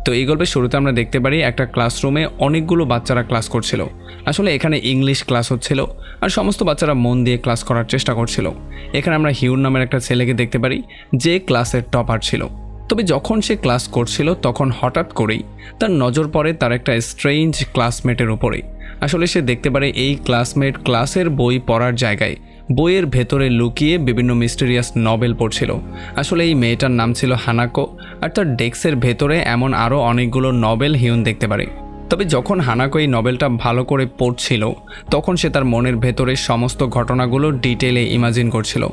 তো এই গল্পের শুরুতে আমরা দেখতে পারি একটা ক্লাসরুমে অনেকগুলো বাচ্চারা ক্লাস করছিল। আসলে এখানে ইংলিশ ক্লাস হচ্ছিল আর সমস্ত বাচ্চারা মন দিয়ে ক্লাস করার চেষ্টা করছিল। এখানে আমরা হিউন নামের একটা ছেলেকে দেখতে পারি যে ক্লাসের টপার ছিল। তবে যখন সে ক্লাস করছিল তখন হঠাৎ করেই তার নজর পড়ে তার একটা স্ট্রেঞ্জ ক্লাসমেটের উপরে। আসলে সে দেখতে পারে এই ক্লাসমেট ক্লাসের বই পড়ার জায়গায় বইয়ের ভেতরে লুকিয়ে বিভিন্ন মিস্টেরিয়াস নভেল পড়ছিল। আসলে এই মেয়েটার নাম ছিল হানাকো আর তার ডেস্কের ভেতরে এমন আরও অনেকগুলো নভেল হিউন দেখতে পারে। তবে যখন হানাকো এই নভেলটা ভালো করে পড়ছিল তখন সে তার মনের ভেতরে সমস্ত ঘটনাগুলো ডিটেলে ইমাজিন করছিল।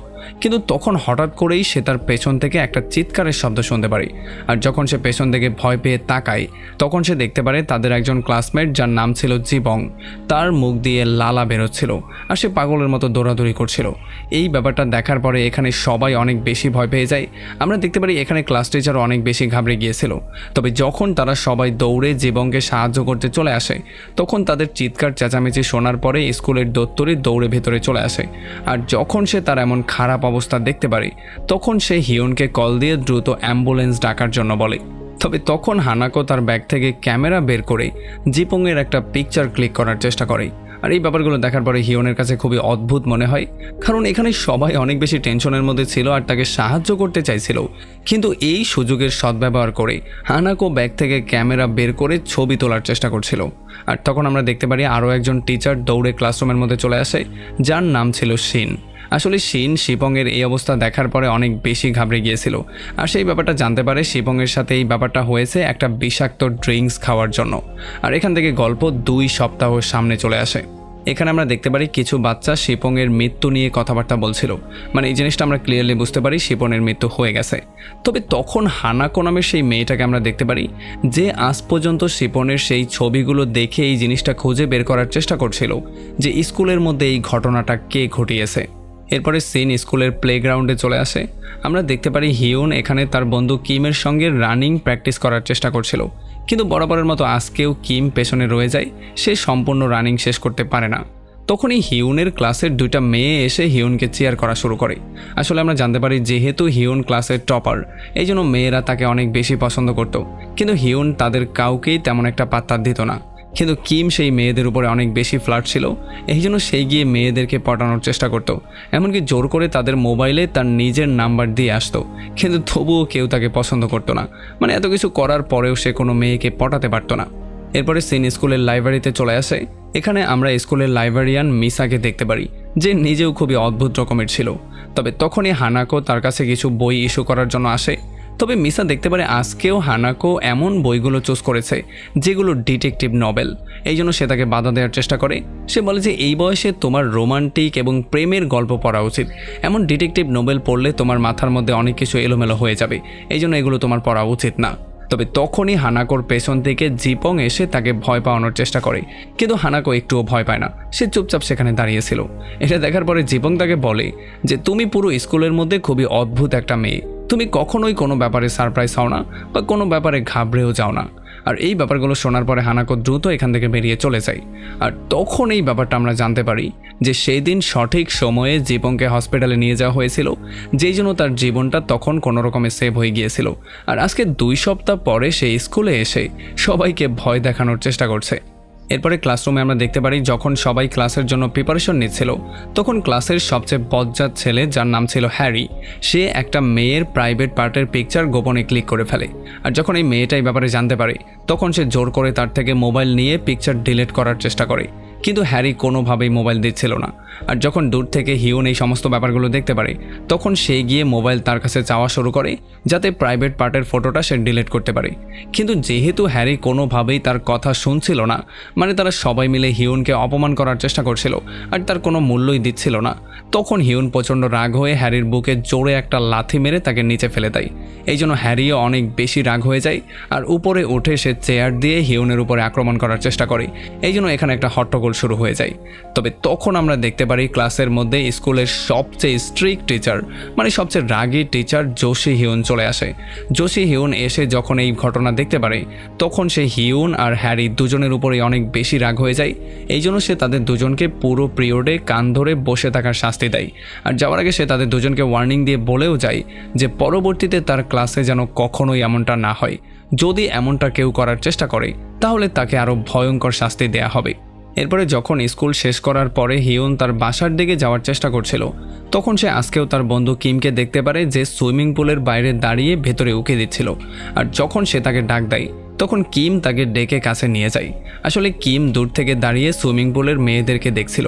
কিন্তু তখন হঠাৎ করেই সে তার পেছন থেকে একটা চিৎকারের শব্দ শুনতে পারে। আর যখন সে পেছন থেকে ভয় পেয়ে তাকায় তখন সে দেখতে পারে তাদের একজন ক্লাসমেট যার নাম ছিল জিবং, তার মুখ দিয়ে লালা বেরোচ্ছিল আর সে পাগলের মতো দৌড়াদৌড়ি করছিল। এই ব্যাপারটা দেখার পরে এখানে সবাই অনেক বেশি ভয় পেয়ে যায়। আমরা দেখতে পারি এখানে ক্লাস টিচার অনেক বেশি ঘাবড়ে গিয়েছিল। তবে যখন তারা সবাই দৌড়ে জিবংকে সাহায্য করতে চলে আসে তখন তাদের চিৎকার চেঁচামেচি শোনার পরে স্কুলের দপ্তরে দৌড়ে ভেতরে চলে আসে। আর যখন সে তার এমন খারাপ অবস্থা দেখতে পারে তখন সে হিউনকে কল দিয়ে দ্রুত অ্যাম্বুলেন্স ডাকার জন্য বলে। তবে তখন হানাকো তার ব্যাগ থেকে ক্যামেরা বের করে জিপংয়ের একটা পিকচার ক্লিক করার চেষ্টা করে। আর এই ব্যাপারগুলো দেখার পরে হিউনের কাছে খুবই অদ্ভুত মনে হয়, কারণ এখানে সবাই অনেক বেশি টেনশনের মধ্যে ছিল আর তাকে সাহায্য করতে চাইছিল। কিন্তু এই সুযোগের সদ্ব্যবহার করে হানাকো ব্যাগ থেকে ক্যামেরা বের করে ছবি তোলার চেষ্টা করছিল। আর তখন আমরা দেখতে পারি আরও একজন টিচার দৌড়ে ক্লাসরুমের মধ্যে চলে আসে যার নাম ছিল শিন। আসলে শিন শিপংয়ের এই অবস্থা দেখার পরে অনেক বেশি ঘাবড়ে গিয়েছিল আর সেই ব্যাপারটা জানতে পারে শিপংয়ের সাথে এই ব্যাপারটা হয়েছে একটা বিষাক্ত ড্রিঙ্কস খাওয়ার জন্য। আর এখান থেকে গল্প 2 সপ্তাহ সামনে চলে আসে। এখানে আমরা দেখতে পারি কিছু বাচ্চা শিপংয়ের মৃত্যু নিয়ে কথাবার্তা বলছিল। মানে এই জিনিসটা আমরা ক্লিয়ারলি বুঝতে পারি শিপংয়ের মৃত্যু হয়ে গেছে। তবে তখন হানাকো নামের সেই মেয়েটাকে আমরা দেখতে পারি যে আজ পর্যন্ত শিপংয়ের সেই ছবিগুলো দেখে এই জিনিসটা খুঁজে বের করার চেষ্টা করছিল যে স্কুলের মধ্যে এই ঘটনাটা কে ঘটিয়েছে। এরপরে সিন স্কুলের প্লেগ্রাউন্ডে চলে আসে। আমরা দেখতে পারি হিউন এখানে তার বন্ধু কিমের সঙ্গে রানিং প্র্যাকটিস করার চেষ্টা করছিল, কিন্তু বরাবরের মতো আজকেও কিম পেছনে রয়ে যায়, সে সম্পূর্ণ রানিং শেষ করতে পারে না। তখনই হিউনের ক্লাসের 2টা মেয়ে এসে হিউনকে চিয়ার করা শুরু করে। আসলে আমরা জানতে পারি যেহেতু হিউন ক্লাসের টপার এই জন্য মেয়েরা তাকে অনেক বেশি পছন্দ করত, কিন্তু হিউন তাদের কাউকেই তেমন একটা পাত্তা দিত না। কিন্তু কিম সেই মেয়েদের উপরে অনেক বেশি ফ্লার্ট ছিল, এই জন্য সেই গিয়ে মেয়েদেরকে পটানোর চেষ্টা করত, এমনকি জোর করে তাদের মোবাইলে তার নিজের নাম্বার দিয়ে আসতো। কিন্তু তবুও কেউ তাকে পছন্দ করতো না। মানে এত কিছু করার পরেও সে কোনো মেয়েকে পটাতে পারতো না। এরপরে সিন স্কুলের লাইব্রেরিতে চলে আসে। এখানে আমরা স্কুলের লাইব্রেরিয়ান মিসাকে দেখতে পারি যে নিজেও খুবই অদ্ভুত রকমের ছিল। তবে তখনই হানাকো তার কাছে কিছু বই ইস্যু করার জন্য আসে। তবে মিসা দেখতে পারে আজকেও হানাকো এমন বইগুলো চুজ করেছে যেগুলো ডিটেকটিভ নভেল, এই জন্য সে তাকে বাধা দেওয়ার চেষ্টা করে। সে বলে যে এই বয়সে তোমার রোমান্টিক এবং প্রেমের গল্প পড়া উচিত, এমন ডিটেকটিভ নভেল পড়লে তোমার মাথার মধ্যে অনেক কিছু এলোমেলো হয়ে যাবে, এই জন্য এগুলো তোমার পড়া উচিত না। তবে তখনই হানাকোর পেছন থেকে জিপং এসে তাকে ভয় পাওয়ানোর চেষ্টা করে, কিন্তু হানাকো একটুও ভয় পায় না, সে চুপচাপ সেখানে দাঁড়িয়েছিল। এটা দেখার পরে জিপং তাকে বলে যে তুমি পুরো স্কুলের মধ্যে খুবই অদ্ভুত একটা মেয়ে, তুমি কখনোই কোনো ব্যাপারে সারপ্রাইজ হও না বা কোনো ব্যাপারে ঘাবড়েও যাও না। আর এই ব্যাপারগুলো শোনার পরে হানাকো দ্রুত এখান থেকে বেরিয়ে চলে যায়। আর তখন এই ব্যাপারটা আমরা জানতে পারি যে সেই দিন সঠিক সময়ে জিপংকে হসপিটালে নিয়ে যাওয়া হয়েছিল, যেই জন্য তার জীবনটা তখন কোনো রকমে সেভ হয়ে গিয়েছিল। আর আজকে 2 সপ্তাহ পরে সে স্কুলে এসে সবাইকে ভয় দেখানোর চেষ্টা করছে। এরপরে ক্লাসরুমে আমরা দেখতে পারি যখন সবাই ক্লাসের জন্য প্রিপারেশন নিচ্ছিল তখন ক্লাসের সবচেয়ে বজ্জাত ছেলে যার নাম ছিল হ্যারি, সে একটা মেয়ের প্রাইভেট পার্টের পিকচার গোপনে ক্লিক করে ফেলে। আর যখন এই মেয়েটা এই ব্যাপারে জানতে পারে তখন সে জোর করে তার থেকে মোবাইল নিয়ে পিকচার ডিলিট করার চেষ্টা করে, কিন্তু হ্যারি কোনোভাবেই মোবাইল দিচ্ছিল না। আর যখন দূর থেকে হিউন এই সমস্ত ব্যাপারগুলো দেখতে পারে তখন সে গিয়ে মোবাইল তার কাছে চাওয়া শুরু করে যাতে প্রাইভেট পার্টের ফটোটা সে ডিলিট করতে পারে। কিন্তু যেহেতু হ্যারি কোনোভাবেই তার কথা শুনছিল না, মানে তারা সবাই মিলে হিউনকে অপমান করার চেষ্টা করছিল আর তার কোনো মূল্যই দিচ্ছিল না, তখন হিউন প্রচণ্ড রাগ হয়ে হ্যারির বুকে জোরে একটা লাথি মেরে তাকে নিচে ফেলে দেয়। এই জন্য হ্যারিও অনেক বেশি রাগ হয়ে যায় আর উপরে উঠে সে চেয়ার দিয়ে হিউনের উপরে আক্রমণ করার চেষ্টা করে। এই জন্য এখানে একটা হট্টগোল শুরু হয়ে যায়। তবে তখন আমরা দেখতে পারি ক্লাসের মধ্যে স্কুলের সবচেয়ে স্ট্রিক্ট টিচার, মানে সবচেয়ে রাগী টিচার জোশি হিউন চলে আসে। জোশি হিউন এসে যখন এই ঘটনা দেখতে পারে তখন সে হিউন আর হ্যারি দুজনের উপরেই অনেক বেশি রাগ হয়ে যায়। এই জন্য সে তাদের দুজনকে পুরো পিরিয়ডে কান ধরে বসে থাকার শাস্তি দেয়। আর যাওয়ার আগে সে তাদের দুজনকে ওয়ার্নিং দিয়ে বলেও যায় যে পরবর্তীতে তার ক্লাসে যেন কখনোই এমনটা না হয়। যদি এমনটা কেউ করার চেষ্টা করে তাহলে তাকে আরও ভয়ঙ্কর শাস্তি দেয়া হবে। এরপরে যখন স্কুল শেষ করার পরে হিউন তার বাসার দিকে যাওয়ার চেষ্টা করছিল, তখন সে আজকেও তার বন্ধু কিমকে দেখতে পারে যে সুইমিং পুলের বাইরে দাঁড়িয়ে ভেতরে উকি দিচ্ছিল। আর যখন সে তাকে ডাক দেয় তখন কিম তাকে ডেকে কাছে নিয়ে যায়। আসলে কিম দূর থেকে দাঁড়িয়ে সুইমিং পুলের মেয়েদেরকে দেখছিল,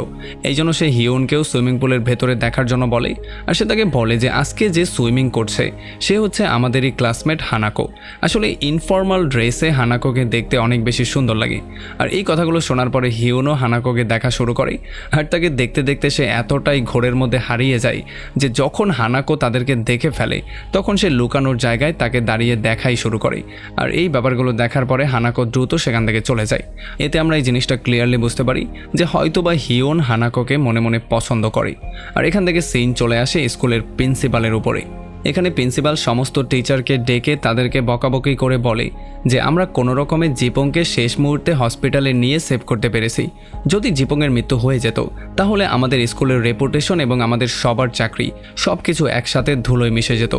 এই জন্য সে হিউনকেও সুইমিং পুলের ভেতরে দেখার জন্য বলে। আর সে তাকে বলে যে আজকে যে সুইমিং করছে সে হচ্ছে আমাদেরই ক্লাসমেট হানাকো। আসলে ইনফর্মাল ড্রেসে হানাকোকে দেখতে অনেক বেশি সুন্দর লাগে। আর এই কথাগুলো শোনার পরে হিউনও হানাকোকে দেখা শুরু করে। আর তাকে দেখতে দেখতে সে এতটাই ঘোরের মধ্যে হারিয়ে যায় যে যখন হানাকো তাদেরকে দেখে ফেলে তখন সে লুকানোর জায়গায় তাকে দাঁড়িয়ে দেখাই শুরু করে। আর এই ব্যাপারগুলো দেখার পরে হানাকো দ্রুত সেখান থেকে চলে যায়। এতে আমরা এই জিনিসটা ক্লিয়ারলি বুঝতে পারি যে হয়তোবা হিউন হানাকোকে মনে মনে পছন্দ করে। আর এখান থেকে সিন চলে আসে স্কুলের প্রিন্সিপালের উপরে। এখানে প্রিন্সিপাল সমস্ত টিচারকে ডেকে তাদেরকে বকাবকি করে বলে যে আমরা কোনো রকমে জিপংকে শেষ মুহূর্তে হসপিটালে নিয়ে সেভ করতে পেরেছি। যদি জিপংয়ের মৃত্যু হয়ে যেত তাহলে আমাদের স্কুলের রেপুটেশন এবং আমাদের সবার চাকরি সব কিছু একসাথে ধুলোয় মিশে যেত।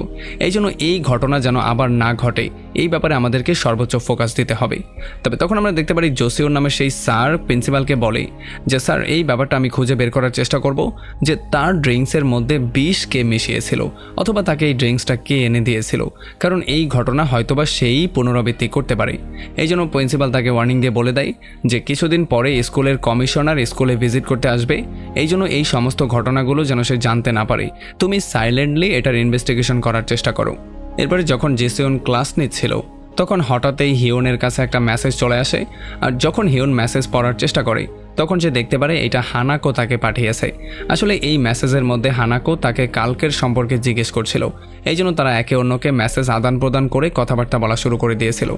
এই জন্য এই ঘটনা যেন আবার না ঘটে এই ব্যাপারে আমাদেরকে সর্বোচ্চ ফোকাস দিতে হবে। তবে তখন আমরা দেখতে পারি জোসিওর নামে সেই স্যার প্রিন্সিপালকে বলে যে স্যার এই ব্যাপারটা আমি খুঁজে বের করার চেষ্টা করব যে তার ড্রিঙ্কসের মধ্যে বিষ কে মিশিয়েছিল অথবা তাকে এই ড্রিঙ্কসটা কে এনে দিয়েছিল, কারণ এই ঘটনা হয়তোবা সেই পুনরাবৃত্তি করতে পারে। এই জন্য প্রিন্সিপাল তাকে ওয়ার্নিং দিয়ে বলে দেয় যে কিছুদিন পরে স্কুলের কমিশনার স্কুলে ভিজিট করতে আসবে, এই জন্য এই সমস্ত ঘটনাগুলো যেন সে জানতে না পারে। তুমি সাইলেন্টলি এটার ইনভেস্টিগেশন করার চেষ্টা করো। এরপরে যখন জেসিওন ক্লাস নিচ্ছিল তখন হঠাৎই হিউনের কাছে একটা মেসেজ চলে আসে। আর যখন হিউন মেসেজ পড়ার চেষ্টা করে তখন সে দেখতে পারে এটা হানাকো তাকে পাঠিয়েছে। আসলে এই মেসেজের মধ্যে হানাকো তাকে কালকের সম্পর্কে জিজ্ঞেস করছিল, এই জন্য তারা একে অন্যকে মেসেজ আদান প্রদান করে কথাবার্তা বলা শুরু করে দিয়েছিল।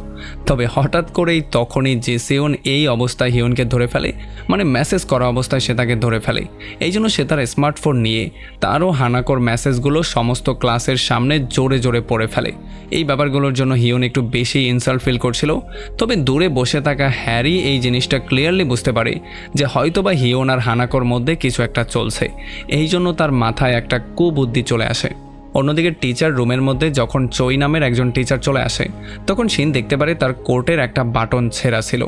তবে হঠাৎ করেই তখনই জেসিওন এই অবস্থায় হিউনকে ধরে ফেলে, মানে মেসেজ করা অবস্থায় সে তাকে ধরে ফেলে। এই জন্য সে তার স্মার্টফোন নিয়ে তারও হানাকোর মেসেজগুলো সমস্ত ক্লাসের সামনে জোরে জোরে পড়ে ফেলে। এই ব্যাপারগুলোর জন্য হিউন একটু বেশি ইনসাল্ট ফিল করছিল। তবে দূরে বসে থাকা হ্যারি এই জিনিসটা ক্লিয়ারলি বুঝতে পারে যে হয়তোবা হিউন আর হানাকোর মধ্যে কিছু একটা চলছে, এই জন্য তার মাথায় একটা কুবুদ্ধি চলে আসে। অন্যদিকে টিচার রুমের মধ্যে যখন চই নামের একজন টিচার চলে আসে তখন শিন দেখতে পারে তার কোটের একটা বাটন ছেঁড়া ছিল।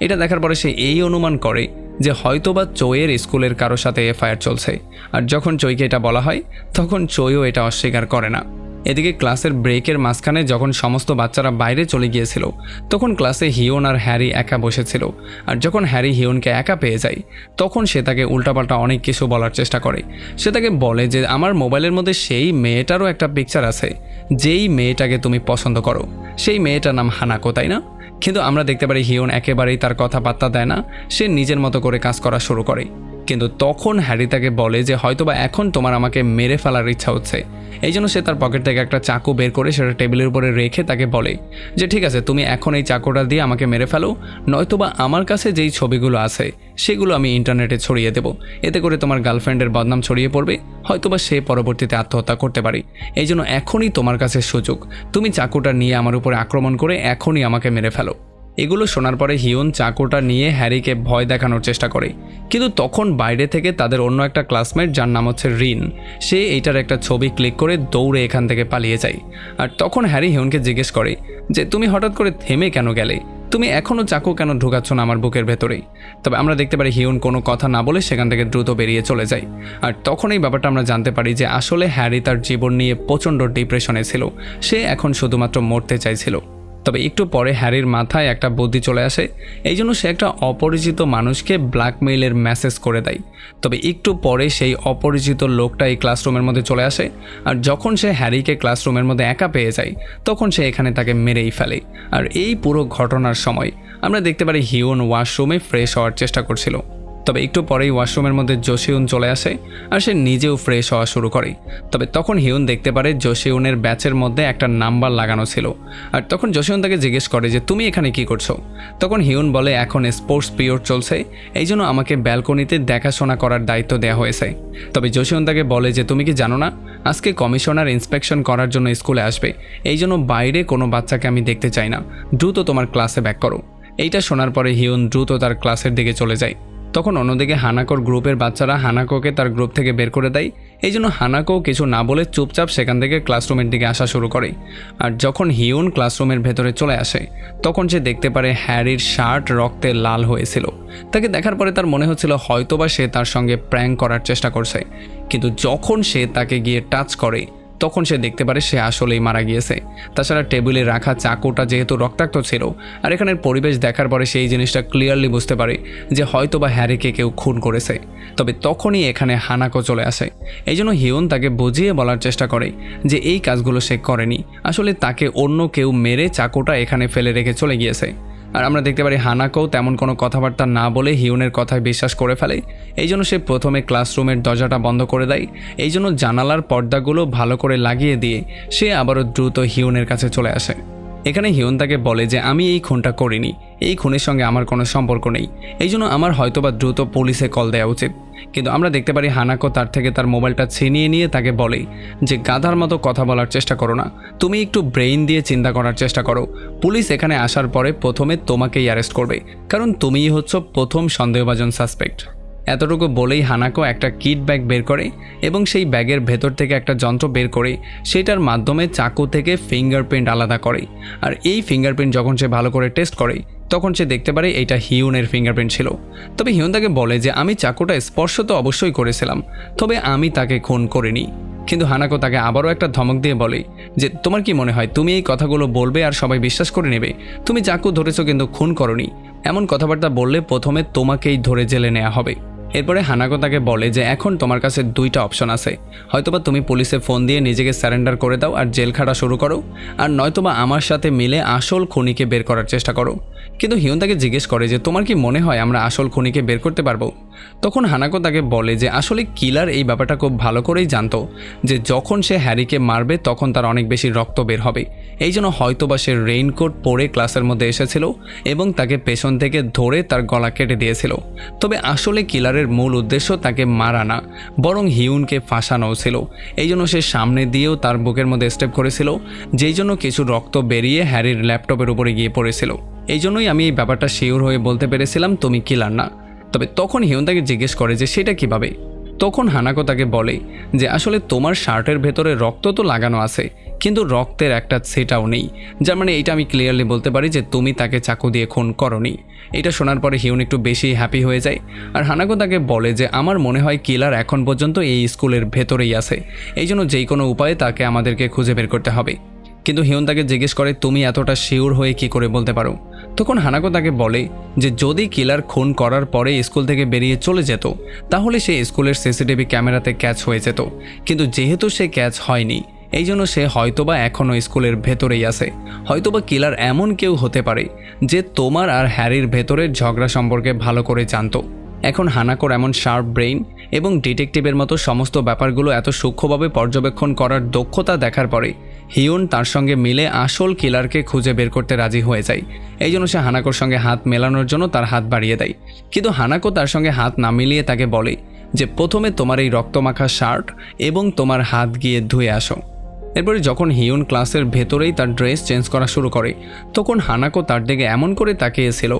এটা দেখার পরে সে এই অনুমান করে যে হয়তোবা চইয়ের স্কুলের কারোর সাথে এফআইআর চলছে। আর যখন চইকে এটা বলা হয় তখন চইও এটা অস্বীকার করে না। এদিকে ক্লাসের ব্রেকের মাঝখানে যখন সমস্ত বাচ্চারা বাইরে চলে গিয়েছিল তখন ক্লাসে হিউন আর হ্যারি একা বসেছিল। আর যখন হ্যারি হিউনকে একা পেয়ে যায় তখন সে তাকে উল্টাপাল্টা অনেক কিছু বলার চেষ্টা করে। সে তাকে বলে যে আমার মোবাইলের মধ্যে সেই মেয়েটারও একটা পিকচার আছে, যেই মেয়েটাকে তুমি পছন্দ করো, সেই মেয়েটার নাম হানাকো, তাই না? কিন্তু আমরা দেখতে পারি হিউন একেবারেই তার কথা পাত্তা দেয় না, সে নিজের মতো করে কাজ করা শুরু করে। কিন্তু তখন হ্যারি তাকে বলে যে হয়তোবা এখন তোমার আমাকে মেরে ফেলার ইচ্ছা হচ্ছে। এই জন্য সে তার পকেট থেকে একটা চাকু বের করে সেটা টেবিলের উপরে রেখে তাকে বলে যে ঠিক আছে, তুমি এখন এই চাকুটা দিয়ে আমাকে মেরে ফেলো, নয়তোবা আমার কাছে যেই ছবিগুলো আছে সেগুলো আমি ইন্টারনেটে ছড়িয়ে দেবো। এতে করে তোমার গার্লফ্রেন্ডের বদনাম ছড়িয়ে পড়বে, হয়তোবা সে পরবর্তীতে আত্মহত্যা করতে পারে। এই জন্য এখনই তোমার কাছে সুযোগ, তুমি চাকুটা নিয়ে আমার উপরে আক্রমণ করে এখনই আমাকে মেরে ফেলো। এগুলো শোনার পরে হিউন চাকুটা নিয়ে হ্যারিকে ভয় দেখানোর চেষ্টা করে। কিন্তু তখন বাইরে থেকে তাদের অন্য একটা ক্লাসমেট যার নাম হচ্ছে রিন, সে এইটার একটা ছবি ক্লিক করে দৌড়ে এখান থেকে পালিয়ে যায়। আর তখন হ্যারি হিউনকে জিজ্ঞেস করে যে তুমি হঠাৎ করে থেমে কেন গেলে, তুমি এখনও চাকু কেন ঢুকাচ্ছ না আমার বুকের ভেতরেই? তবে আমরা দেখতে পারি হিউন কোনো কথা না বলে সেখান থেকে দ্রুত বেরিয়ে চলে যায়। আর তখন এই ব্যাপারটা আমরা জানতে পারি যে আসলে হ্যারি তার জীবন নিয়ে প্রচণ্ড ডিপ্রেশনে ছিল, সে এখন শুধুমাত্র মরতে চাইছিল। তবে একটু পরে হ্যারির মাথায় একটা বুদ্ধি চলে আসে, এই জন্য সে একটা অপরিচিত মানুষকে ব্ল্যাকমেইলের মেসেজ করে দেয়। তবে একটু পরে সেই অপরিচিত লোকটা এই ক্লাসরুমের মধ্যে চলে আসে। আর যখন সে হ্যারিকে ক্লাসরুমের মধ্যে একা পেয়ে যায় তখন সে এখানে তাকে মেরেই ফেলে। আর এই পুরো ঘটনার সময় আমরা দেখতে পারি হিউন ওয়াশরুমে ফ্রেশ হওয়ার চেষ্টা করছিল। তবে একটু পরেই ওয়াশরুমের মধ্যে জোসিউন চলে আসে আর সে নিজেও ফ্রেশ হওয়া শুরু করে। তবে তখন হিউন দেখতে পারে জোসিউনের ব্যাচের মধ্যে একটা নাম্বার লাগানো ছিল। আর তখন জোসিউন তাকে জিজ্ঞেস করে যে তুমি এখানে কি করছো? তখন হিউন বলে এখন স্পোর্টস পিরিয়ড চলছে, এই জন্য আমাকে ব্যালকনিতে দেখাশোনা করার দায়িত্ব দেওয়া হয়েছে। তবে জোসিউন তাকে বলে যে তুমি কি জানো না আজকে কমিশনার ইন্সপেকশন করার জন্য স্কুলে আসবে, এই জন্য বাইরে কোনো বাচ্চাকে আমি দেখতে চাই না, দ্রুত তোমার ক্লাসে ব্যাক করো। এইটা শোনার পরে হিউন দ্রুত তার ক্লাসের দিকে চলে যায়। তখন অন্যদিকে হানাকোর গ্রুপের বাচ্চারা হানাকোকে তার গ্রুপ থেকে বের করে দেয় এই জন্য হানাকো কিছু না বলে চুপচাপ সেখান থেকে ক্লাসরুমের দিকে আসা শুরু করে। আর যখন হিউন ক্লাসরুমের ভেতরে চলে আসে তখন সে দেখতে পারে হ্যারির শার্ট রক্তে লাল হয়েছিল। তাকে দেখার পরে তার মনে হচ্ছিল হয়তোবা সে তার সঙ্গে প্র্যাঙ্ক করার চেষ্টা করছে, কিন্তু যখন সে তাকে গিয়ে টাচ করে তখন সে দেখতে পারে সে আসলেই মারা গিয়েছে। তাছাড়া টেবিলে রাখা চাকুটা যেহেতু রক্তাক্ত ছিল, আর এখানের পরিবেশ দেখার পরে সেই জিনিসটা ক্লিয়ারলি বুঝতে পারে যে হয়তোবা হ্যারিকে কেউ খুন করেছে। তবে তখনই এখানে হানাকো চলে আসে। এই জন্য হিউন তাকে বুঝিয়ে বলার চেষ্টা করে যে এই কাজগুলো সে করেনি, আসলে তাকে অন্য কেউ মেরে চাকুটা এখানে ফেলে রেখে চলে গিয়েছে। আর আমরা দেখতে পারি হানাকোও তেমন কোনো কথাবার্তা না বলে হিউনের কথায় বিশ্বাস করে ফেলে। এই জন্য সে প্রথমে ক্লাসরুমের দরজাটা বন্ধ করে দেয়। এই জন্য জানালার পর্দাগুলো ভালো করে লাগিয়ে দিয়ে সে আবারও দ্রুত হিউনের কাছে চলে আসে। এখানে হিউন তাকে বলে যে আমি এই খুনটা করিনি, এই খুনের সঙ্গে আমার কোনো সম্পর্ক নেই, এই জন্য আমার হয়তোবা দ্রুত পুলিশে কল দেওয়া উচিত। কিন্তু আমরা দেখতে পারি হানাকো তার থেকে তার মোবাইলটা ছিনিয়ে নিয়ে তাকে বলে যে গাধার মতো কথা বলার চেষ্টা করো না, তুমি একটু ব্রেইন দিয়ে চিন্তা করার চেষ্টা করো। পুলিশ এখানে আসার পরে প্রথমে তোমাকেই অ্যারেস্ট করবে, কারণ তুমিই হচ্ছ প্রথম সন্দেহভাজন সাসপেক্ট। এতটুকু বলেই হানাকো একটা কিট ব্যাগ বের করে এবং সেই ব্যাগের ভেতর থেকে একটা যন্ত্র বের করে সেটার মাধ্যমে চাকু থেকে ফিঙ্গারপ্রিন্ট আলাদা করে। আর এই ফিঙ্গারপ্রিন্ট যখন সে ভালো করে টেস্ট করে তখন সে দেখতে পারে এইটা হিউনের ফিঙ্গারপ্রিন্ট ছিল। তবে হিউন তাকে বলে যে আমি চাকুটা স্পর্শ তো অবশ্যই করেছিলাম, তবে আমি তাকে খুন করিনি। কিন্তু হানাকো তাকে আবারও একটা ধমক দিয়ে বলে যে তোমার কি মনে হয় তুমি এই কথাগুলো বলবে আর সবাই বিশ্বাস করে নেবে? তুমি চাকু ধরেছো কিন্তু খুন করনি, এমন কথাবার্তা বললে প্রথমে তোমাকেই ধরে জেলে নেওয়া হবে। এরপরে হানাকো তাকে বলে যে এখন তোমার কাছে দুইটা অপশন আছে, হয়তোবা তুমি পুলিশে ফোন দিয়ে নিজেকে স্যারেন্ডার করে দাও আর জেল খাটা শুরু করো, আর নয়তোবা আমার সাথে মিলে আসল খুনিকে বের করার চেষ্টা করো। কিন্তু হিউন তাকে জিজ্ঞেস করে যে তোমার কি মনে হয় আমরা আসল খুনিকে বের করতে পারবো? তখন হানাকো তাকে বলে যে আসলে কিলার এই ব্যাপারটা খুব ভালো করেই জানতো যে যখন সে হ্যারিকে মারবে তখন তার অনেক বেশি রক্ত বের হবে, এই জন্য হয়তোবা সে রেইনকোট পরে ক্লাসের মধ্যে এসেছিল এবং তাকে পেছন থেকে ধরে তার গলা কেটে দিয়েছিল। তবে আসলে কিলারের মূল উদ্দেশ্য তাকে মারা না, বরং হিউনকে ফাঁসানোও ছিল। এই জন্য সে সামনে দিয়েও তার বুকের মধ্যে স্টেপ করেছিল, যেই জন্য কিছু রক্ত বেরিয়ে হ্যারির ল্যাপটপের উপরে গিয়ে পড়েছিল। এই জন্যই আমি এই ব্যাপারটা শিওর হয়ে বলতে পেরেছিলাম তুমি কিলার না। তবে তখন হিউন তাকে জিজ্ঞেস করে যে সেটা কিভাবে? তখন হানাকো তাকে বলে যে আসলে তোমার শার্টের ভেতরে রক্ত তো লাগানো আছে, কিন্তু রক্তের একটা ছেটাও নেই, যার মানে এটা আমি ক্লিয়ারলি বলতে পারি যে তুমি তাকে চাকু দিয়ে খুন করনি। এটা শোনার পরে হিউন একটু বেশি হ্যাপি হয়ে যায়। আর হানাকো তাকে বলে যে আমার মনে হয় কিলার এখন পর্যন্ত এই স্কুলের ভেতরেই আছে, এই জন্য যেই কোনো উপায়ে তাকে আমাদেরকে খুঁজে বের করতে হবে। কিন্তু হিউন তাকে জিজ্ঞেস করে তুমি এতটা শিওর হয়ে কি করে বলতে পারো? তখন হানাকো তাকে বলে যে যদি কিলার খুন করার পরে স্কুল থেকে বেরিয়ে চলে যেত তাহলে সে স্কুলের সিসিটিভি ক্যামেরাতে ক্যাচ হয়ে যেত, কিন্তু যেহেতু সে ক্যাচ হয়নি এই জন্য সে হয়তোবা এখনও স্কুলের ভেতরেই আছে। হয়তোবা কিলার এমন কেউ হতে পারে যে তোমার আর হ্যারির ভেতরের ঝগড়া সম্পর্কে ভালো করে জানতো। এখন হানাকোর এমন শার্প ব্রেইন এবং ডিটেকটিভের মতো সমস্ত ব্যাপারগুলো এত সূক্ষ্মভাবে পর্যবেক্ষণ করার দক্ষতা দেখার পরে হিউন তার সঙ্গে মিলে আসল কিলারকে খুঁজে বের করতে রাজি হয়ে যায়। এই জন্য সে হানাকোর সঙ্গে হাত মেলানোর জন্য তার হাত বাড়িয়ে দেয়। কিন্তু হানাকো তার সঙ্গে হাত না মিলিয়ে তাকে বলে যে প্রথমে তোমার এই রক্তমাখা শার্ট এবং তোমার হাত গিয়ে ধুয়ে আসো। এরপরে যখন হিউন ক্লাসের ভেতরেই তার ড্রেস চেঞ্জ করা শুরু করে তখন হানাকো তার দিকে এমন করে তাকিয়েছিল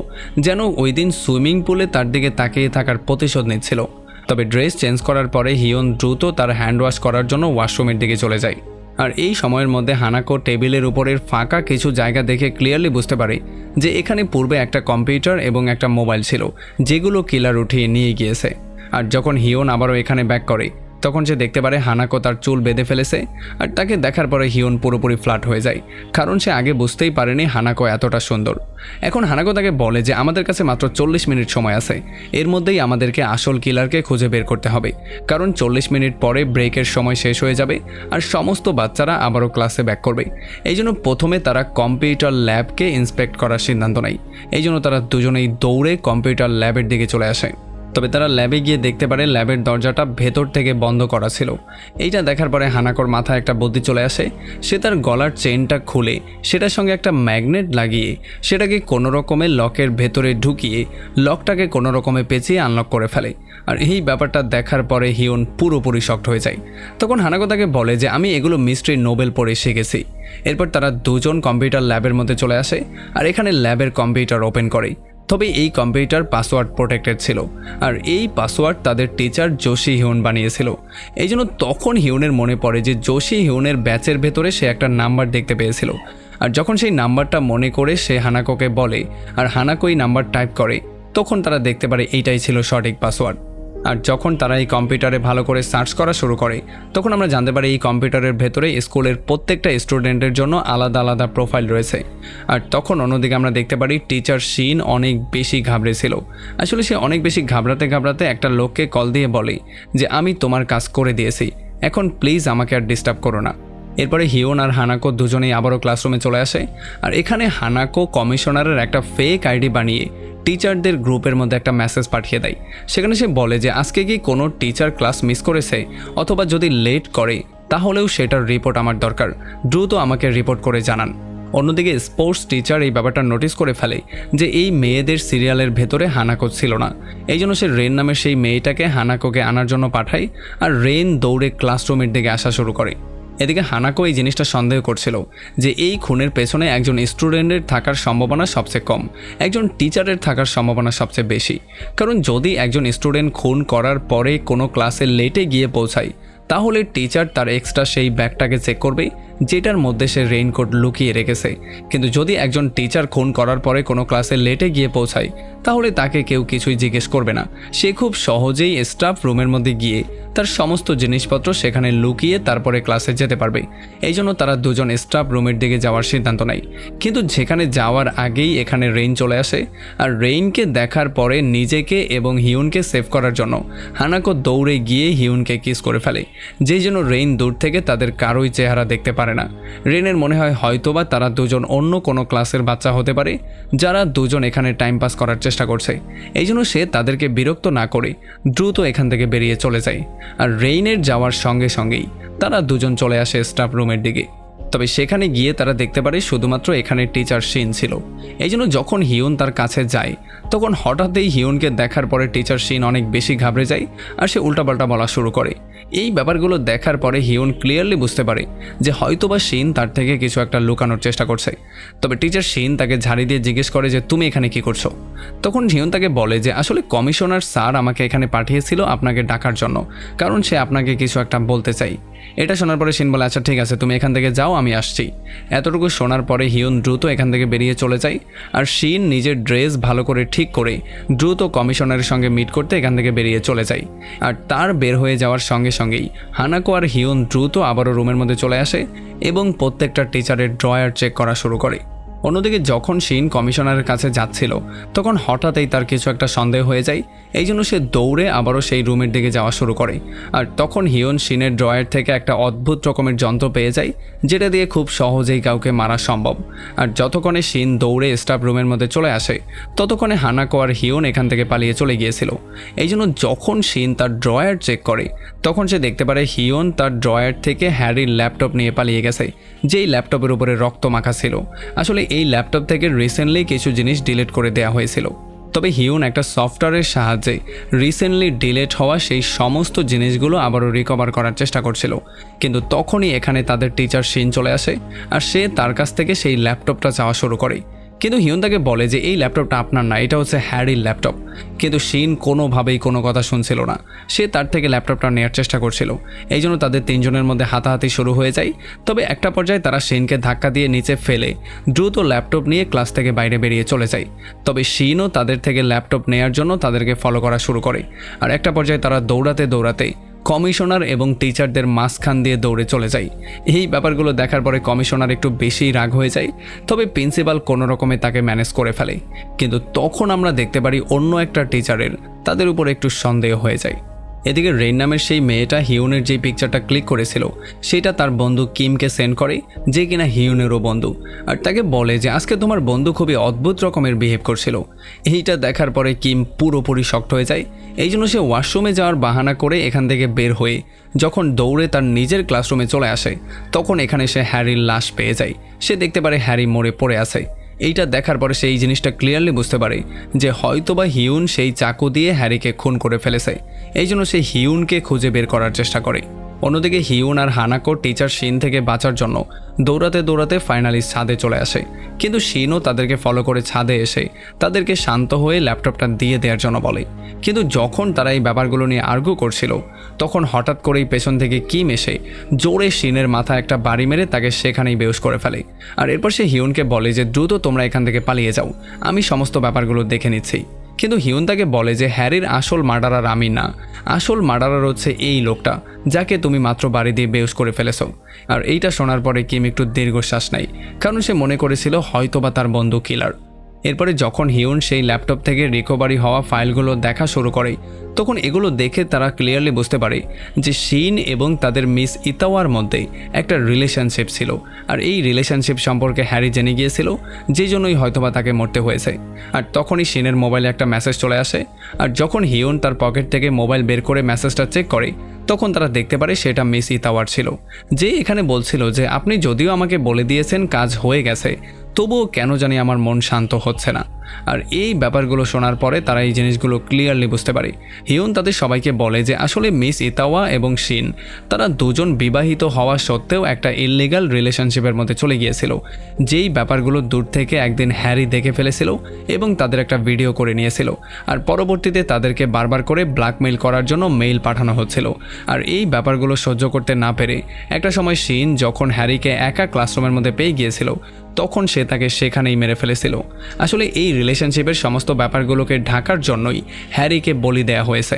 যেন ওই দিন সুইমিং পুলে তার দিকে তাকিয়ে থাকার প্রতিশোধ নিচ্ছিল। তবে ড্রেস চেঞ্জ করার পরে হিউন দ্রুত তার হ্যান্ড ওয়াশ করার জন্য ওয়াশরুমের দিকে চলে যায়। আর এই সময়ের মধ্যে হানাকো টেবিলের উপরের ফাঁকা কিছু জায়গা দেখে ক্লিয়ারলি বুঝতে পারে যে এখানে পূর্বে একটা কম্পিউটার এবং একটা মোবাইল ছিল, যেগুলো কিলার উঠিয়ে নিয়ে গিয়েছে। আর যখন হিউন আবারও এখানে ব্যাক করে তখন সে দেখতে পারে হানাকো তার চুল বেঁধে ফেলেছে। আর তাকে দেখার পরে হিউন পুরোপুরি ফ্ল্যাট হয়ে যায়, কারণ সে আগে বুঝতেই পারেনি হানাকো এতটা সুন্দর। এখন হানাকো তাকে বলে যে আমাদের কাছে মাত্র 40 মিনিট সময় আছে, এর মধ্যেই আমাদেরকে আসল কিলারকে খুঁজে বের করতে হবে, কারণ 40 মিনিট পরে ব্রেকের সময় শেষ হয়ে যাবে আর সমস্ত বাচ্চারা আবারও ক্লাসে ব্যাক করবে। এই জন্য প্রথমে তারা কম্পিউটার ল্যাবকে ইন্সপেক্ট করার সিদ্ধান্ত নেয়। এই জন্য তারা দুজনেই দৌড়ে কম্পিউটার ল্যাবের দিকে চলে আসে। তবে তারা ল্যাবে গিয়ে দেখতে পারে ল্যাবের দরজাটা ভেতর থেকে বন্ধ করা ছিল। এইটা দেখার পরে হানাকোর মাথায় একটা বুদ্ধি চলে আসে। সে তার গলার চেনটা খুলে সেটার সঙ্গে একটা ম্যাগনেট লাগিয়ে সেটাকে কোনো রকমের লকের ভেতরে ঢুকিয়ে লকটাকে কোনো রকমে পেঁচিয়ে আনলক করে ফেলে। আর এই ব্যাপারটা দেখার পরে হিউন পুরোপুরি শকড হয়ে যায়। তখন হানাকো তাকে বলে যে আমি এগুলো মিস্ট্রি নোবেল পড়ে শিখেছি। এরপর তারা দুজন কম্পিউটার ল্যাবের মধ্যে চলে আসে আর এখানে ল্যাবের কম্পিউটার ওপেন করে। তবে এই কম্পিউটার পাসওয়ার্ড প্রোটেক্টেড ছিল, আর এই পাসওয়ার্ড তাদের টিচার জোশি হিউন বানিয়েছিল। এই জন্য তখন হিউনের মনে পড়ে যে জোশি হিউনের ব্যাচের ভেতরে সে একটা নাম্বার দেখতে পেয়েছিল, আর যখন সেই নাম্বারটা মনে করে সে হানাকোকে বলে আর হানাকো এই নাম্বার টাইপ করে, তখন তারা দেখতে পারে এইটাই ছিল সঠিক পাসওয়ার্ড। আর যখন তারা এই কম্পিউটারে ভালো করে সার্চ করা শুরু করে, তখন আমরা জানতে পারি এই কম্পিউটারের ভেতরে স্কুলের প্রত্যেকটা স্টুডেন্টের জন্য আলাদা আলাদা প্রোফাইল রয়েছে। আর তখন অন্যদিকে আমরা দেখতে পারি টিচার শিন অনেক বেশি ঘাবড়েছিল। আসলে সে অনেক বেশি ঘাবড়াতে একটা লোককে কল দিয়ে বলে যে আমি তোমার কাজ করে দিয়েছি, এখন প্লিজ আমাকে আর ডিস্টার্ব করো না। এরপরে হিউন আর হানাকো দুজনেই আবারও ক্লাসরুমে চলে আসে, আর এখানে হানাকো কমিশনারের একটা ফেক আইডি বানিয়ে টিচারদের গ্রুপের মধ্যে একটা মেসেজ পাঠিয়ে দেয়। সেখানে সে বলে যে আজকে কি কোনো টিচার ক্লাস মিস করেছে, অথবা যদি লেট করে তাহলেও সেটার রিপোর্ট আমার দরকার, দ্রুত আমাকে রিপোর্ট করে জানান। অন্যদিকে স্পোর্টস টিচার এই ব্যাপারটা নোটিস করে ফেলে যে এই মেয়েদের সিরিয়ালের ভেতরে হানাকো ছিল না। এই জন্য সে রেন নামের সেই মেয়েটাকে হানাকোকে আনার জন্য পাঠায়, আর রেন দৌড়ে ক্লাসরুমের দিকে আসা শুরু করে। এদিকে হানাকো এই জিনিসটা সন্দেহ করছিল যে এই খুনের পেছনে একজন স্টুডেন্টের থাকার সম্ভাবনা সবচেয়ে কম, একজন টিচারের থাকার সম্ভাবনা সবচেয়ে বেশি। কারণ যদি একজন স্টুডেন্ট খুন করার পরে কোনো ক্লাসে লেটে গিয়ে পৌঁছায়, তাহলে টিচার তার এক্সট্রা সেই ব্যাগটাকে চেক করবে যেটার মধ্যে সে রেইনকোট লুকিয়ে রেখেছে। কিন্তু যদি একজন টিচার খুন করার পরে কোনো ক্লাসে লেটে গিয়ে পৌঁছায়, তাহলে তাকে কেউ কিছুই জিজ্ঞেস করবে না। সে খুব সহজেই স্টাফ রুমের মধ্যে গিয়ে তার সমস্ত জিনিসপত্র সেখানে লুকিয়ে তারপরে ক্লাসে যেতে পারবে। এই জন্য তারা দুজন স্টাফ রুমের দিকে যাওয়ার সিদ্ধান্ত নেয়। কিন্তু যেখানে যাওয়ার আগেই এখানে রেইন চলে আসে, আর রেইনকে দেখার পরে নিজেকে এবং হিউনকে সেভ করার জন্য হানাকো দৌড়ে গিয়ে হিউনকে কিস করে ফেলে, যেই জন্য রেইন দূর থেকে তাদের কারোই চেহারা দেখতে পারে না। রেইনের মনে হয় হয়তোবা তারা দুজন অন্য কোনো ক্লাসের বাচ্চা হতে পারে, যারা দুজন এখানে টাইম পাস করার চেষ্টা করছে। এই জন্য সে তাদেরকে বিরক্ত না করে দ্রুত এখান থেকে বেরিয়ে চলে যায়। আর রেইনের যাওয়ার সঙ্গে সঙ্গেই তারা দুজন চলে আসে স্টাফ রুমের দিকে। তবে সেখানে গিয়ে তারা দেখতে পারে শুধুমাত্র এখানে টিচার শিন ছিল। এই জন্য যখন হিউন তার কাছে যায়, তখন হঠাৎই হিউনকে দেখার পরে টিচার শিন অনেক বেশি ঘাবড়ে যায়, আর সে উল্টাপাল্টা বলা শুরু করে। এই ব্যাপারগুলো দেখার পরে হিউন ক্লিয়ারলি বুঝতে পারে যে হয়তোবা শিন তার থেকে কিছু একটা লুকানোর চেষ্টা করছে। তবে টিচার শিন তাকে ঝাড়ি দিয়ে জিজ্ঞেস করে যে তুমি এখানে কি করছো। তখন হিউন তাকে বলে যে আসলে কমিশনার স্যার আমাকে এখানে পাঠিয়েছিল আপনাকে ডাকার জন্য, কারণ সে আপনাকে কিছু একটা বলতে চাই। এটা শোনার পরে শিন বলে আচ্ছা ঠিক আছে, তুমি এখান থেকে যাও, আমি আসছি। এতটুকু শোনার পরে হিউন দ্রুত এখান থেকে বেরিয়ে চলে যায়, আর শিন নিজের ড্রেস ভালো করে ঠিক করে দ্রুত কমিশনারের সঙ্গে মিট করতে এখান থেকে বেরিয়ে চলে যায়। আর তার বের হয়ে যাওয়ার সঙ্গে সঙ্গেই হানাকো আর হিউন দ্রুত আবারও রুমের মধ্যে চলে আসে এবং প্রত্যেকটা টিচারের ড্রয়ার চেক করা শুরু করে। অন্যদিকে যখন শিন কমিশনারের কাছে যাচ্ছিল, তখন হঠাৎই তার কিছু একটা সন্দেহ হয়ে যায়। এই জন্য সে দৌড়ে আবারও সেই রুমের দিকে যাওয়া শুরু করে। আর তখন হিউন শিনের ড্রয়ার থেকে একটা অদ্ভুত রকমের যন্ত্র পেয়ে যায়, যেটা দিয়ে খুব সহজেই কাউকে মারা সম্ভব। আর যতক্ষণে শিন দৌড়ে স্টাফ রুমের মধ্যে চলে আসে, ততক্ষণে হানাকো আর হিউন এখান থেকে পালিয়ে চলে গিয়েছিল। এই জন্য যখন শিন তার ড্রয়ার চেক করে, তখন সে দেখতে পারে হিউন তার ড্রয়ার থেকে হ্যারির ল্যাপটপ নিয়ে পালিয়ে গেছে, যেই ল্যাপটপের উপরে রক্ত মাখা ছিল। আসলে এই ল্যাপটপ থেকে রিসেন্টলি কিছু জিনিস ডিলিট করে দেওয়া হয়েছিল। তবে হিউন একটা সফটওয়্যারের সাহায্যে রিসেন্টলি ডিলিট হওয়া সেই সমস্ত জিনিসগুলো আবারও রিকভার করার চেষ্টা করছিল। কিন্তু তখনই এখানে তাদের টিচার শিন চলে আসে, আর সে তার কাছ থেকে সেই ল্যাপটপটা চাওয়া শুরু করে। কিন্তু হিউন তাকে বলে যে এই ল্যাপটপটা আপনার না, এটা হচ্ছে হ্যারির ল্যাপটপ। কিন্তু শিন কোনোভাবেই কোনো কথা শুনছিল না, সে তার থেকে ল্যাপটপটা নেওয়ার চেষ্টা করছিল। এই জন্য তাদের তিনজনের মধ্যে হাতাহাতি শুরু হয়ে যায়। তবে একটা পর্যায়ে তারা শিনকে ধাক্কা দিয়ে নিচে ফেলে দ্রুত ল্যাপটপ নিয়ে ক্লাস থেকে বাইরে বেরিয়ে চলে যায়। তবে শিনও তাদের থেকে ল্যাপটপ নেওয়ার জন্য তাদেরকে ফলো করা শুরু করে। আর একটা পর্যায়ে তারা দৌড়াতে দৌড়াতে কমিশনার এবং টিচারদের মাঝখান দিয়ে দৌড়ে চলে যায়। এই ব্যাপারগুলো দেখার পরে কমিশনার একটু বেশি রাগ হয়ে যায়, তবে প্রিন্সিপাল কোনো রকমে তাকে ম্যানেজ করে ফেলে। কিন্তু তখন আমরা দেখতে পারি অন্য একটা টিচারের তাদের উপর একটু সন্দেহ হয়ে যায়। এদিকে রেইন নামের সেই মেয়েটা হিউনের যেই পিকচারটা ক্লিক করেছিল, সেটা তার বন্ধু কিমকে সেন্ড করে, যে কিনা হিউনেরও বন্ধু। আর তাকে বলে যে আজকে তোমার বন্ধু খুবই অদ্ভুত রকমের বিহেভ করছিল। এইটা দেখার পরে কিম পুরোপুরি শক্ট হয়ে যায়। এই জন্য সে ওয়াশরুমে যাওয়ার বাহানা করে এখান থেকে বের হয়ে যখন দৌড়ে তার নিজের ক্লাসরুমে চলে আসে, তখন এখানে সে হ্যারির লাশ পেয়ে যায়। সে দেখতে পারে হ্যারি মরে পড়ে আছে। এইটা দেখার পরে সে এই জিনিসটা ক্লিয়ারলি বুঝতে পারে যে হয়তোবা হিউন সেই চাকু দিয়ে হ্যারিকে খুন করে ফেলেছে। এই জন্য সে হিউনকে খুঁজে বের করার চেষ্টা করে। অন্যদিকে হিউন আর হানাকো টিচার শিন থেকে বাঁচার জন্য দৌড়াতে দৌড়াতে ফাইনালি ছাদে চলে আসে, কিন্তু শিনও তাদেরকে ফলো করে ছাদে এসে তাদেরকে শান্ত হয়ে ল্যাপটপটা দিয়ে দেওয়ার জন্য বলে। কিন্তু যখন তারা এই ব্যাপারগুলো নিয়ে আর্গু করছিল তখন হঠাৎ করেই পেছন থেকে কিম এসে জোরে শিনের মাথায় একটা বাড়ি মেরে তাকে সেখানেই বেহুশ করে ফেলে। আর এরপর সে হিউনকে বলে যে দ্রুত তোমরা এখান থেকে পালিয়ে যাও, আমি সমস্ত ব্যাপারগুলো দেখে নিচ্ছি। কিন্তু হিউন তাকে বলে যে হ্যারির আসল মার্ডারার আমি না, আসল মার্ডারার হচ্ছে এই লোকটা যাকে তুমি মাত্র বাড়ি দিয়ে বেহুশ করে ফেলেছো। আর এইটা শোনার পরে কিম একটু দীর্ঘশ্বাস নেয়, কারণ সে মনে করেছিল হয়তোবা তার বন্ধু কিলার। এরপরে যখন হিউন সেই ল্যাপটপ থেকে রিকভারি হওয়া ফাইলগুলো দেখা শুরু করে তখন এগুলো দেখে তারা ক্লিয়ারলি বুঝতে পারে যে শিন এবং তাদের মিস ইতাওয়ার মধ্যে একটা রিলেশনশিপ ছিল। আর এই রিলেশনশিপ সম্পর্কে হ্যারি জেনে গিয়েছিল, যে জন্যই হয়তোবা তাকে মরতে হয়েছে। আর তখনই শিনের মোবাইলে একটা মেসেজ চলে আসে, আর যখন হিউন তার পকেট থেকে মোবাইল বের করে মেসেজটা চেক করে তখন তারা দেখতে পারে সেটা মিস ইতাওয়ার ছিল, যে এখানে বলছিল যে আপনি যদিও আমাকে বলে দিয়েছেন কাজ হয়ে গেছে, তবুও কেন জানি আমার মন শান্ত হচ্ছে না। আর এই ব্যাপারগুলো শোনার পরে তারা এই জিনিসগুলো ক্লিয়ারলি বুঝতে পারে। হিউন তাদের সবাইকে বলে যে আসলে মিস ইতাওয়া এবং শিন তারা দুজন বিবাহিত হওয়া সত্ত্বেও একটা ইললিগাল রিলেশনশিপের মধ্যে চলে গিয়েছিল, যেই ব্যাপারগুলো দূর থেকে একদিন হ্যারি দেখে ফেলেছিল এবং তাদের একটা ভিডিও করে নিয়েছিল। আর পরবর্তীতে তাদেরকে বারবার করে ব্ল্যাকমেইল করার জন্য মেইল পাঠানো হচ্ছিল। আর এই ব্যাপারগুলো সহ্য করতে না পেরে একটা সময় শিন যখন হ্যারিকে একা ক্লাসরুমের মধ্যে পেয়ে গিয়েছিল তখন সে তাকে সেখানেই মেরে ফেলেছিল। আসলে এই রিলেশনশিপের সমস্ত ব্যাপারগুলোকে ঢাকার জন্যই হ্যারিকে বলি দেয়া হয়েছে।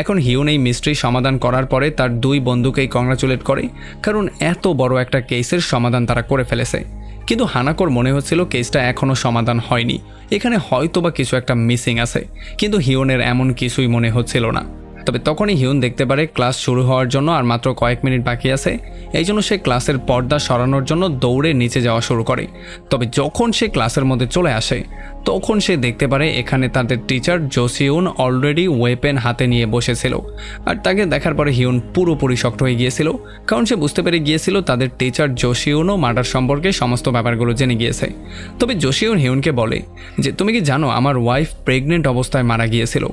এখন হিউন এই মিস্ট্রি সমাধান করার পরে তার দুই বন্ধুকেই কংগ্রাচুলেট করে, কারণ এত বড় একটা কেসের সমাধান তারা করে ফেলেছে। কিন্তু হানাকোর মনে হচ্ছিল কেসটা এখনও সমাধান হয়নি, এখানে হয়তোবা কিছু একটা মিসিং আছে, কিন্তু হিউনের এমন কিছুই মনে হচ্ছিল না। তবে তখনই হিউন দেখতে পারে ক্লাস শুরু হওয়ার জন্য আর মাত্র কয়েক মিনিট বাকি আছে, এই জন্য সে ক্লাসের পর্দা সরানোর জন্য দৌড়ে নিচে যাওয়া শুরু করে। তবে যখন সে ক্লাসের মধ্যে চলে আসে তখন সে দেখতে পারে এখানে তাদের টিচার জোসিউন অলরেডি ওয়েপেন হাতে নিয়ে বসেছিল। আর তাকে দেখার পরে হিউন পুরোপুরি শক্ত হয়ে গিয়েছিল, কারণ সে বুঝতে পেরে গিয়েছিল তাদের টিচার জোসিউনও মার্ডার সম্পর্কে সমস্ত ব্যাপারগুলো জেনে গিয়েছে। তবে জোসিউন হিউনকে বলে যে তুমি কি জানো আমার ওয়াইফ প্রেগনেন্ট অবস্থায় মারা গিয়েছিল,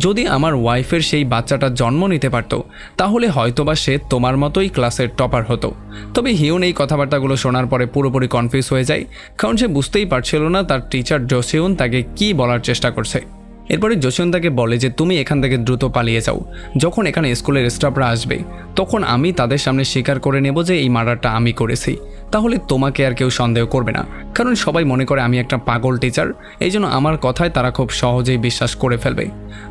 যদি আমার ওয়াইফের সেই বাচ্চাটা জন্ম নিতে পারত তাহলে হয়তোবা সে তোমার মতোই ক্লাসের টপার হতো। তবে হিউন এই কথাবার্তাগুলো শোনার পরে পুরোপুরি কনফিউজ হয়ে যায়, কারণ সে বুঝতেই পারছিল না তার টিচার জোসিউন তাকে কি বলার চেষ্টা করছে। এরপরে জোসিউন তাকে বলে যে তুমি এখান থেকে দ্রুত পালিয়ে যাও, যখন এখানে স্কুলের স্টাফরা আসবে তখন আমি তাদের সামনে স্বীকার করে নেব যে এই মার্ডারটা আমি করেছি, তাহলে তোমাকে আর কেউ সন্দেহ করবে না, কারণ সবাই মনে করে আমি একটা পাগল টিচার, এই জন্য আমার কথায় তারা খুব সহজেই বিশ্বাস করে ফেলবে।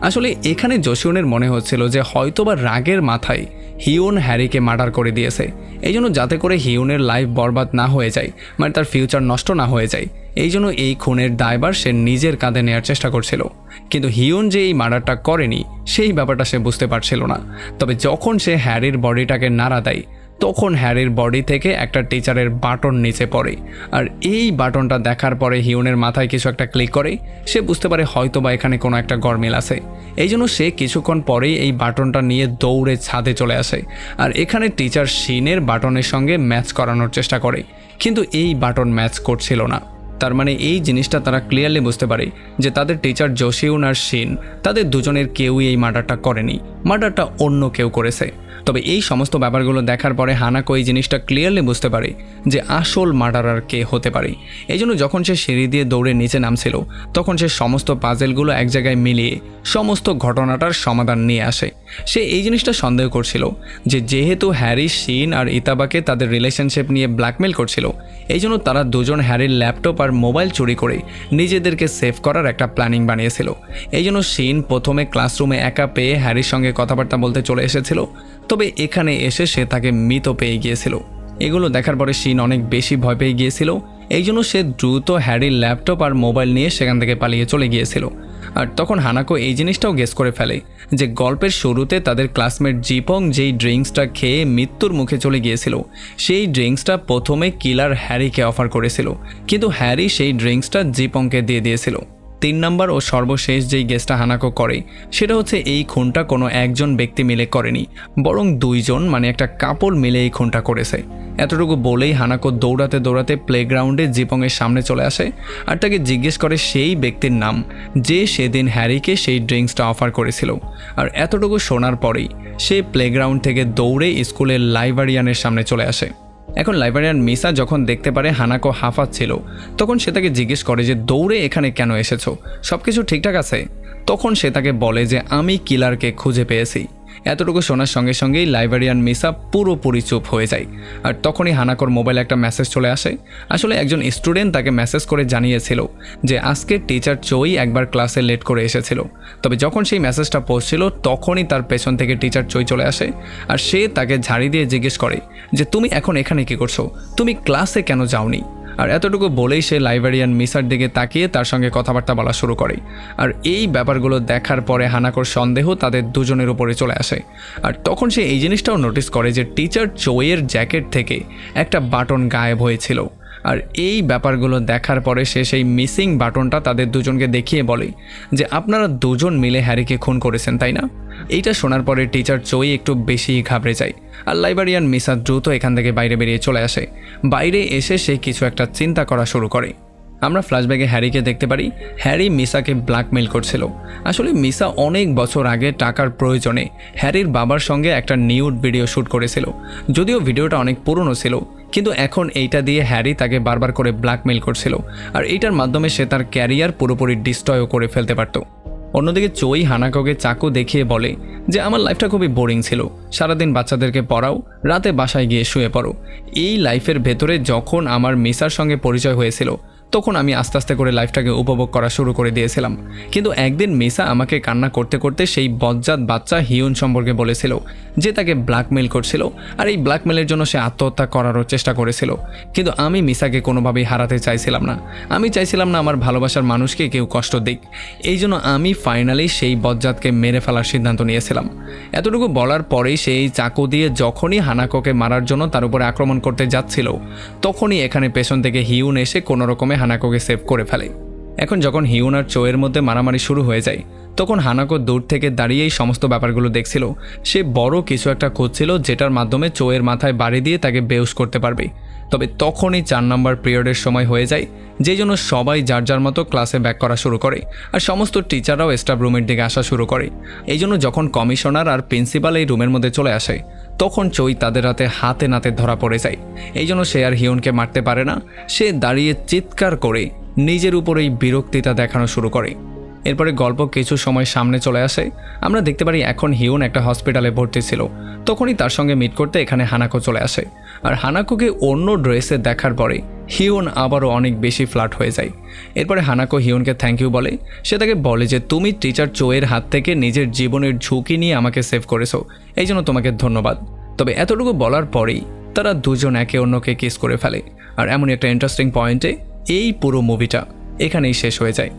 আসলে এখানে জোসিউনের মনে হচ্ছিল যে হয়তোবা রাগের মাথায় হিউন হ্যারিকে মার্ডার করে দিয়েছে, এই জন্য যাতে করে হিউনের লাইফ বরবাদ না হয়ে যায়, মানে তার ফিউচার নষ্ট না হয়ে যায়, এই জন্য এই খুনের দায়ভার সে নিজের কাঁধে নেওয়ার চেষ্টা করছিল। কিন্তু হিউন যে এই মার্ডারটা করেনি সেই ব্যাপারটা সে বুঝতে পারছিল না। তবে যখন সে হ্যারির বডিটাকে নাড়া দেয় তখন হ্যারির বডি থেকে একটা টিচারের বাটন নিচে পড়ে। আর এই বাটনটা দেখার পরে হিউনের মাথায় কিছু একটা ক্লিক করে, সে বুঝতে পারে হয়তোবা এখানে কোনো একটা গরমিল আছে, এই জন্য সে কিছুক্ষণ পরেই এই বাটনটা নিয়ে দৌড়ে ছাদে চলে আসে। আর এখানে টিচার শিনের বাটনের সঙ্গে ম্যাচ করানোর চেষ্টা করে, কিন্তু এই বাটন ম্যাচ করছিল না। তার মানে এই জিনিসটা তারা ক্লিয়ারলি বুঝতে পারে যে তাদের টিচার জোসিউন আর শিন তাদের দুজনের কেউই এই মার্ডারটা করেনি, মার্ডারটা অন্য কেউ করেছে। তবে এই সমস্ত ব্যাপারগুলো দেখার পরে হানাকো এই জিনিসটা ক্লিয়ারলি বুঝতে পারে যে আসল মার্ডারার কে হতে পারে। এই জন্য যখন সে সিঁড়ি দিয়ে দৌড়ে নিচে নামছিল তখন সে সমস্ত পাজেলগুলো এক জায়গায় মিলিয়ে সমস্ত ঘটনাটার সমাধান নিয়ে আসে। সে এই জিনিসটা সন্দেহ করছিল যে যেহেতু হ্যারি শিন আর ইতাবাকে তাদের রিলেশনশিপ নিয়ে ব্ল্যাকমেল করছিল, এই জন্য তারা দুজন হ্যারির ল্যাপটপ আর মোবাইল চুরি করে নিজেদেরকে সেভ করার একটা প্ল্যানিং বানিয়েছিল। এই জন্য শিন প্রথমে ক্লাসরুমে একা পেয়ে হ্যারির সঙ্গে কথাবার্তা বলতে চলে এসেছিল, তবে এখানে এসে সে তাকে মৃত পেয়ে গিয়েছিল। এগুলো দেখার পরে শিন অনেক বেশি ভয় পেয়ে গিয়েছিল, এই জন্য সে দ্রুত হ্যারির ল্যাপটপ আর মোবাইল নিয়ে সেখান থেকে পালিয়ে চলে গিয়েছিল। আর তখন হানাকো এই জিনিসটাও গেস করে ফেলে যে গল্পের শুরুতে তাদের ক্লাসমেট জিপং যেই ড্রিঙ্কসটা খেয়ে মৃত্যুর মুখে চলে গিয়েছিল সেই ড্রিঙ্কসটা প্রথমে কিলার হ্যারিকে অফার করেছিল, কিন্তু হ্যারি সেই ড্রিঙ্কসটা জিপংকে দিয়ে দিয়েছিল। 3 নম্বর ও সর্বশেষ যেই গেসটা হানাকো করে সেটা হচ্ছে এই খুনটা কোনো একজন ব্যক্তি মিলে করেনি, বরং 2 জন মানে একটা কাপল মিলে এই খুনটা করেছে। এতটুকু বলেই হানাকো দৌড়াতে দৌড়াতে প্লেগ্রাউন্ডে জিপংয়ের সামনে চলে আসে আর তাকে জিজ্ঞেস করে সেই ব্যক্তির নাম যে সেদিন হ্যারিকে সেই ড্রিঙ্কসটা অফার করেছিল। আর এতটুকু শোনার পরেই সে প্লেগ্রাউন্ড থেকে দৌড়ে স্কুলের লাইব্রেরিয়ানের সামনে চলে আসে। এখন লাইব্রেরিয়ান মিসা যখন দেখতে পারে হানাকো হাঁফাচ্ছিল তখন সে তাকে জিজ্ঞেস করে যে দৌড়ে এখানে কেন এসেছো, সব কিছু ঠিকঠাক আছে? তখন সে তাকে বলে যে আমি কিলারকে খুঁজে পেয়েছি। এতটুকু শোনার সঙ্গে সঙ্গেই লাইব্রেরিয়ান মিসা পুরোপুরি চুপ হয়ে যায়। আর তখনই হানাকোর মোবাইলে একটা মেসেজ চলে আসে। আসলে একজন স্টুডেন্ট তাকে মেসেজ করে জানিয়েছিল যে আজকে টিচার চোই একবার ক্লাসে লেট করে এসেছিল। তবে যখন সেই মেসেজটা পৌঁছছিল তখনই তার পেছন থেকে টিচার চোই চলে আসে আর সে তাকে ঝাড়ি দিয়ে জিজ্ঞেস করে যে তুমি এখন এখানে কি করছো, তুমি ক্লাসে কেন যাওনি? আর এতটুকু বলেই সে লাইব্রেরিয়ান মিসার দিকে তাকিয়ে তার সঙ্গে কথাবার্তা বলা শুরু করে। আর এই ব্যাপারগুলো দেখার পরে হানাকোর সন্দেহ তাদের দুজনের উপরে চলে আসে। আর তখন সে এই জিনিসটাও নোটিস করে যে টিচার চোয়ের জ্যাকেট থেকে একটা বাটন গায়েব হয়েছিল। আর এই ব্যাপারগুলো দেখার পরে সে সেই মিসিং বাটনটা তাদের দুজনকে দেখিয়ে বলে যে আপনারা দুজন মিলে হ্যারিকে খুন করেছেন, তাই না? এইটা শোনার পরে টিচার চোই একটু বেশি ঘাবড়ে যায় আর লাইব্রেরিয়ান মিসা দ্রুত এখান থেকে বাইরে বেরিয়ে চলে আসে। বাইরে এসে সে কিছু একটা চিন্তা করা শুরু করে। আমরা ফ্ল্যাশব্যাকে হ্যারিকে দেখতে পারি। হ্যারি মিসাকে ব্ল্যাকমেল করছিল। আসলে মিসা অনেক বছর আগে টাকার প্রয়োজনে হ্যারির বাবার সঙ্গে একটা নিউড ভিডিও শ্যুট করেছিল। যদিও ভিডিওটা অনেক পুরনো ছিল, কিন্তু এখন এইটা দিয়ে হ্যারি তাকে বারবার করে ব্ল্যাকমেল করছিল আর এইটার মাধ্যমে সে তার ক্যারিয়ার পুরোপুরি ডিস্ট্রয়ও করে ফেলতে পারত। অন্যদিকে চোই হানাকোকে চাকু দেখিয়ে বলে যে আমার লাইফটা খুবই বোরিং ছিল, সারাদিন বাচ্চাদেরকে পড়াও, রাতে বাসায় গিয়ে শুয়ে পড়ো। এই লাইফের ভেতরে যখন আমার মিসার সঙ্গে পরিচয় হয়েছিল তখন আমি আস্তে আস্তে করে লাইফটাকে উপভোগ করা শুরু করে দিয়েছিলাম। কিন্তু একদিন মিসা আমাকে কান্না করতে করতে সেই বজ্জাত বাচ্চা হিউন সম্পর্কে বলেছিল যে তাকে ব্ল্যাকমেল করছিল আর এই ব্ল্যাকমেলের জন্য সে আত্মহত্যা করারও চেষ্টা করেছিল। কিন্তু আমি মিসাকে কোনোভাবেই হারাতে চাইছিলাম না। আমি চাইছিলাম না আমার ভালোবাসার মানুষকে কেউ কষ্ট দিক। এই জন্য আমি ফাইনালি সেই বজ্জাতকে মেরে ফেলার সিদ্ধান্ত নিয়েছিলাম। এতটুকু বলার পরেই সেই চাকু দিয়ে যখনই হানাকোকে মারার জন্য তার উপরে আক্রমণ করতে যাচ্ছিল তখনই এখানে পেছন থেকে হিউন এসে কোনো রকমে হানাকোকে সেভ করে ফেলে। এখন যখন হিউন আর চোয়ের মধ্যে মারামারি শুরু হয়ে যায় তখন হানাকো দূর থেকে দাঁড়িয়েই সমস্ত ব্যাপারগুলো দেখছিল। সে বড় কিছু একটা খুঁজছিল যেটার মাধ্যমে চোয়ের মাথায় বাড়ি দিয়ে তাকে বেউস করতে পারবে। তবে তখনই 4 নম্বর পিরিয়ডের সময় হয়ে যায়, যেই জন্য সবাই যার যার মতো ক্লাসে ব্যাক করা শুরু করে আর সমস্ত টিচাররাও স্টাফ রুমের দিকে আসা শুরু করে। এই জন্য যখন কমিশনার আর প্রিন্সিপাল এই রুমের মধ্যে চলে আসে তখন চোই তাদের হাতে নাতে ধরা পড়ে যায়। এই জন্য সে আর হিউনকে মারতে পারে না। সে দাঁড়িয়ে চিৎকার করে নিজের উপরেই বিরক্তিতা দেখানো শুরু করে। এরপরে গল্প কিছু সময় সামনে চলে আসে। আমরা দেখতে পারি এখন হিউন একটা হসপিটালে ভর্তি ছিল। তখনই তার সঙ্গে মিট করতে এখানে হানাকো চলে আসে আর হানাকোকে অন্য ড্রেসে দেখার পরে হিউন আবারও অনেক বেশি ফ্ল্যাট হয়ে যায়। এরপরে হানাকো হিউনকে থ্যাংক ইউ বলে। সে তাকে বলে যে তুমি টিচার চোয়ের হাত থেকে নিজের জীবনের ঝুঁকি নিয়ে আমাকে সেভ করেছো, এই জন্য তোমাকে ধন্যবাদ। তবে এতটুকু বলার পরেই তারা দুজন একে অন্যকে কিস করে ফেলে। আর এমনই একটা ইন্টারেস্টিং পয়েন্টে এই পুরো মুভিটা এখানেই শেষ হয়ে যায়।